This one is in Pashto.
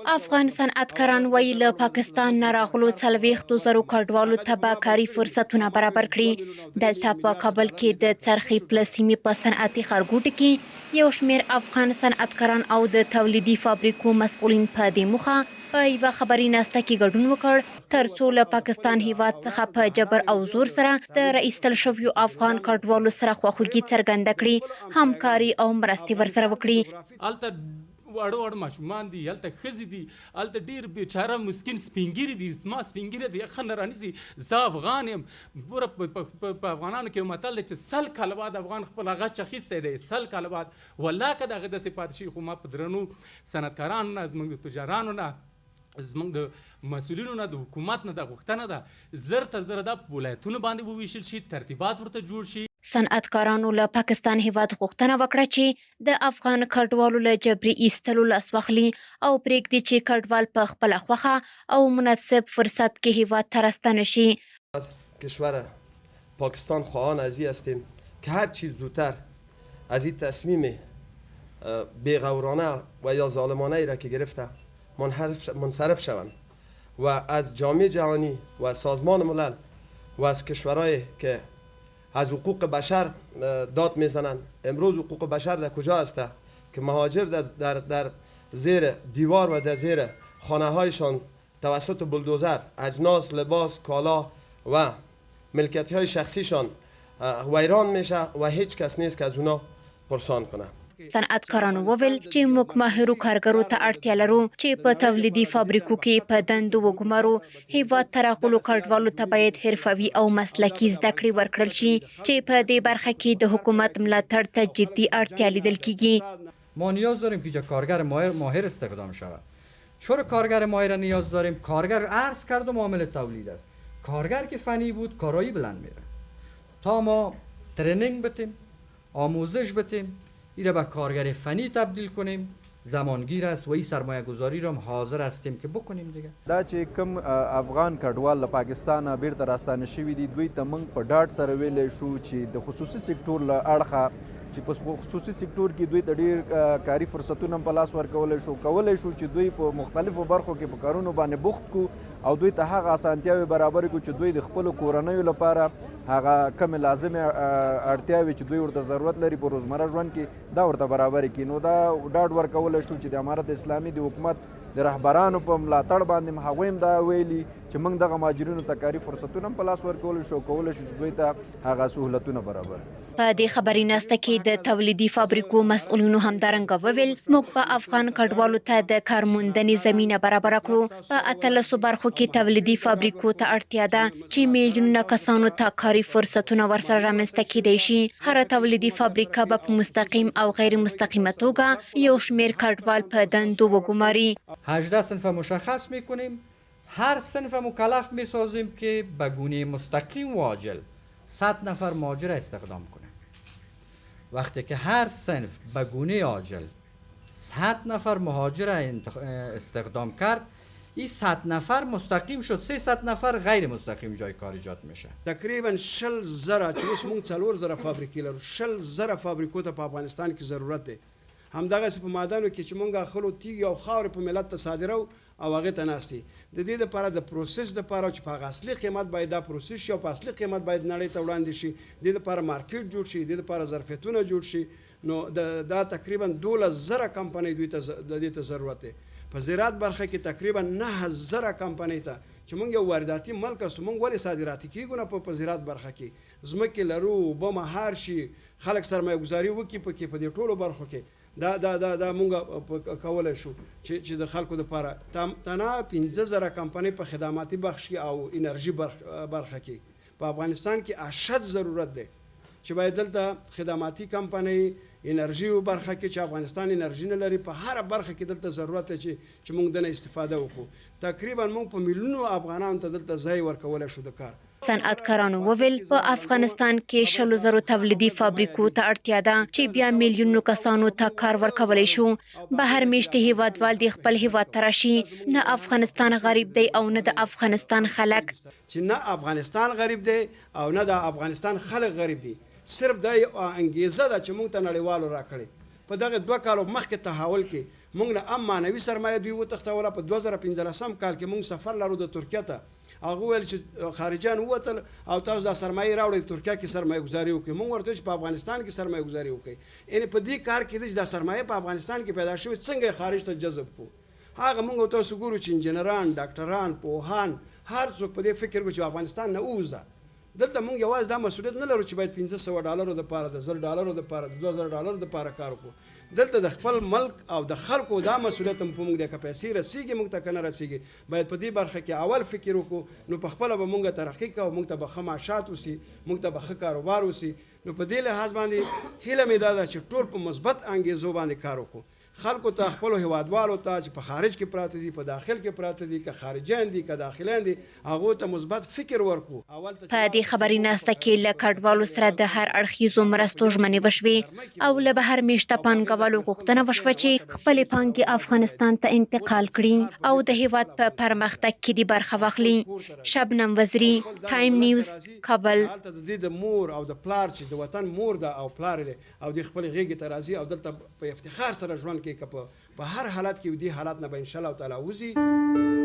افغان صنعتکاران وایي له پاکستان نه راغلو 40,000 کډوالو ته به کاري فرصتونه برابر کړي. دلته په کابل کې د څرخي پلسیمې په صنعتي ښارګوټي کې یو شمېر افغان صنعتکاران او د تولیدي فابریکو مسؤلین په دې موخه په یوه خبري ناسته کې ګډون وکړ تر څو له پاکستان هیواد څخه په جبر او زور سره د رایستل شویو افغان کډوالو سره خواخوږي څرګنده کړي، همکاري او مرستې ورسره وکړي. واړه واړه ماشومان دي، هلته ښځې دي، هلته ډېر بیچاره مسکین سپینګیري دي. زما سپینګیری دي ښه نه رانیسي. زه افغان یم. پوره په افغانانو کې یو متل دی چې 100 کاله بعد افغان خپل غچ اخیستی دی. 100 کاله بعد والله که د هغه داسې پاتې شي، خو ما په درنو صنعتکارانو نه، زموږ د تجارانو نه، زموږ د مسؤلینو نه، د حکومت نه دا غوښتنه ده زر تر زره دا په ولایتونو باندې وویشل شي، ترتیبات ورته جوړ شي. صنعتکارانو له پاکستان هیواد غوښتنه وکړه چې د افغان کډوالو له جبري ایستلو لاس واخلي او پرېږدي چې کډوال په خپله خوښه او مناسب فرصت کې هیواد ته راستنه شي. از کشور پاکستان خواهان از این هستیم که هر چیز زودتر از این تصمیم بیغورانه و یا ظالمانه ای را که گرفته منصرف شوند و از جامعه جهانی و سازمان ملل و از کشورهایی که از حقوق بشر داد میزنند. امروز حقوق بشر در کجا است که مهاجر در زیر دیوار و در زیر خانه هایشان توسط بلدوزر اجناس، لباس، کالا و ملکیت های شخصیشان ویران میشه و هیچ کس نیست که از اونا پرسان کنه. صنعتکارانو وویل چې موږ ماهرو کارګرو ته اړتیا لرو چې په تولیدي فابریکو کې په دندو وګمارو. هیواد ته راغلو کډوالو ته باید حرفوي او مسلکي زده کړې ورکړل شي چې په دې برخه کې د حکومت ملاتړ ته جدي اړتیا لیدل کیږي. ما نیاز داریم که اینجا کارگر ماهر استخدام شود. چرا کارگر ماهر نیاز داریم؟ کارگر عرض کرد و معامل تولید است. کارگر که فنی بود کارایی بلند میره. تا ما ترنینگ بدیم، آموزش بدیم، این را به کارگر فنی تبدیل کنیم، زمانگیر است و این سرمایه گذاری را هم حاضر هستیم که بکنیم دیگه. دا چې کوم افغان کډوال له پاکستان بیرته راستانه شوي دي، دوی ته موږ په ډاډ سره ویلی شو چې د خصوصي سکتور له اړخه چې په خصوصي سکتور کې دوی ته ډېر کاري فرصتونه په لاس ورکولی شو چې دوی په مختلفو برخو کې په کارونو باندې بوخت کو او دوی ته هغه اسانتیاوې برابرې کړو چې دوی د خپلو کورنیو لپاره هغه کمې لازمې اړتیاوې چې دوی ورته ضرورت لري په روزمره ژوند کې دا ورته برابرې کړي. نو دا ډاډ ورکولی شو چې د امارت اسلامي د حکومت د رهبرانو په ملاتړ باندې هغوی هم دا ویلي چې موږ دغه مهاجرینو ته کاري فرصتونه هم په لاس ورکولی شو چې دوی ته هغه سهولتونه برابر. په دې خبري ناسته کې د تولیدي فابریکو مسؤلینو همدارنګه وویل موږ په افغان کډوالو ته د کارموندنې زمینه برابره کړو. په 18 برخو کې تولیدي فابریکو ته اړتیا ده چې میلیونونه کسانو ته کاري فرصتونه ورسره رامنځته کیدای شي. هر تولیدي فابریکه به په مستقیم او غیر مستقیمه توګه یو شمېر کډوال په دندو وګماري. 18 صنف مشخص میکنیم، هر صنف مکلف میسازیم که به گونه مستقیم و عاجل 100 نفر مهاجر استخدام کنه. وقتی که هر صنف به گونه عاجل 100 نفر مهاجر استخدام کرد، این 100 نفر مستقیم شد، 300 نفر غیر مستقیم جای کار ایجاد میشه. تقریبا 60,000 چې اوس موږ 4,000 فابریکې لرو، 60,000 فابریکو ته په افغانستان کې ضرورت دی. همدغسې په مادانو کې چې موږ خلو تیږې او خاورې په ملت ته صادرو او هغې ته ناستې د دې دپاره د پروسس دپاره چې په هغه اصلي قیمت باید دا پروسس شي او په اصلي قیمت باید نړۍ ته وړاندې شي، دې دپاره مارکیټ جوړ شي، دې دپاره ظرفیتونه جوړ شي. نو دا تقریبا 12,000 کمپنۍ دوی ته د دې ته ضرورت دی. په زراعت برخه کې تقریبا 9,000 کمپنۍ ته چې موږ یو وارداتي ملک یو، موږ ولې صادراتي کیږو نه؟ په زراعت برخه کې ځمکې لرو، اوبه مهار شي، خلک سرمایه گذاري وکړي پکې په دې ټولو برخو کې. دا مونږ کولی شو چې د خلکو دپاره تنها 15,000 کمپنۍ په خدماتي بخش کې او انرژي برخه کې په افغانستان کې اشد ضرورت دی چې باید دلته خدماتي کمپنۍ انرژي برخه کې چې افغانستان انرژي نه لري، په هر برخه کې دلته ضرورت دی چې موږ دنه استفاده وکړو. تقریبا موږ په میلیونو افغانانو ته دلته ځای ورکولی شو د کار. صنعتکارانو وویل په افغانستان کې 100,000 تولیدي فابریکو ته اړتیا ده چې بیا میلیونو کسانو ته کار ورکولی شو. بهر میشته هیوادوال د خپل هیواد ته راشي. نه افغانستان غریب دی او نه د افغانستان خلک. چې نه افغانستان غریب دی او نه د افغانستان خلک غریب دي. صرف دا انګیزه ده چې موږ ته نړیوالو راکړي. په دغه 2 کالو مخکې تحول کې موږ نه معنوي سرمایه دوی وتښتوله. په 2015 کال کې موږ سفر لرو د ترکیه ته. هغه ویل چې خارجیان ووتل او تاسو دا سرمایه راوړئ ترکیه کې سرمایه ګزاري وکړئ. موږ ورته چې په افغانستان کې سرمایه ګزاري وکړئ. یعنې په دې کار کې چې دا سرمایه په افغانستان کې پیدا شوې څنګه خارج ته جذب کړو. هغه موږ تاسو ګورو چې انجینران، ډاکټران، پوهان هر څوک په دې فکر وکړي چې افغانستان نه ووځه. دلته موږ یوازې دا مسؤلیت نه لرو چې باید $500 دپاره، د $1000 دپاره، د $2000 دپاره کار وکړو. دلته د خپل ملک او د خلکو دا مسؤلیت هم په موږ دی. که پیسې رسیږي موږ ته که نه رسیږي، باید په دې برخه کې اول فکر وکړو. نو په خپله به موږ ترقي کوو، موږ ته به ښه معاشات وسي، موږ ته به ښه کاروبار وسي. نو په دې لحاظ باندې هیله مې دا ده چې ټول په مثبت انګیزو باندې کار وکړو. خلکو ته خپلو هیوادوالو ته چې په خارج کې پراته دي، په داخل کې پراته دي، که خارجیان دي که داخلیان دي، هغو ته مثبت فکر ورکړو. په دې خبري ناسته کې له کډوالو سره د هر اړخیزو مرستو ژمنې وشوې او له بهر میشته پانګوالو غوښتنه وشوه چې خپلې پانګې افغانستان ته انتقال کړي او د هیواد په پرمختګ کې دې برخه واخلي. شبنم وزیری، ټایم نیوز، کابل. هلته د دې د مور او د پلار چې د وطن مور ده او پلار دی او د خپلې غېږې ته راځي او دلته په افتخار سره ژوند کوي، که په هر حالت کې دې حالات نه به انشاءالله تعالی وځي.